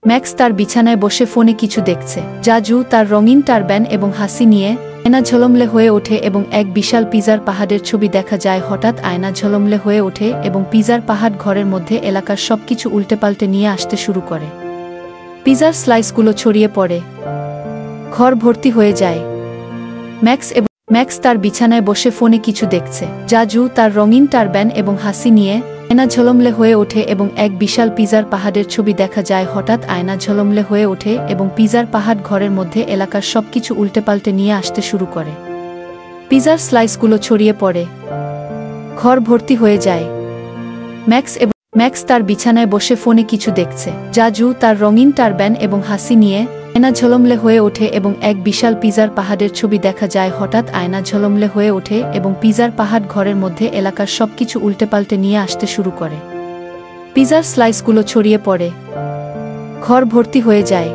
Max তার বিছানায় বসে ফোনে কিছু দেখছে। জাজু তার রঙিন টারব্যান এবং হাসি নিয়ে আয়না ঝলমলে হয়ে ওঠে এবং এক বিশাল পিজার পাহাড়ের ছবি দেখা যায়। হঠাৎ আয়না ঝলমলে হয়ে ওঠে এবং পিজার পাহাড় ঘরের মধ্যে এলাকার সবকিছু উল্টেপাল্টে নিয়ে আসতে শুরু করে। পিজার স্লাইসগুলো ছড়িয়ে পড়ে, ঘর ভর্তি হয়ে যায়। ম্যাক্স তার বিছানায় বসে ফোনে কিছু দেখছে। জাজু তার রঙিন টারব্যান এবং হাসি নিয়ে আয়না ঝলমলে হয়ে ওঠে এবং এক বিশাল পিজার পাহাড়ের ছবি দেখা যায়। হঠাৎ আয়না ঝলমলে হয়ে ওঠে এবং পিজার পাহাড় ঘরের মধ্যে এলাকার সবকিছু উল্টেপাল্টে নিয়ে আসতে শুরু করে। পিজার স্লাইসগুলো ছড়িয়ে পড়ে, ঘর ভর্তি হয়ে যায়। ম্যাক্স তার বিছানায় বসে ফোনে কিছু দেখছে। জাজু তার রঙিন টারব্যান এবং হাসি নিয়ে আয়না ঝলমলে হয়ে ওঠে এবং এক বিশাল পিজার পাহাড়ের ছবি দেখা যায়। হঠাৎ আয়না ঝলমলে হয়ে ওঠে এবং পিজার পাহাড় ঘরের মধ্যে এলাকার সবকিছু উল্টেপাল্টে নিয়ে আসতে শুরু করে। পিজার স্লাইসগুলো ছড়িয়ে পড়ে, ঘর ভর্তি হয়ে যায়।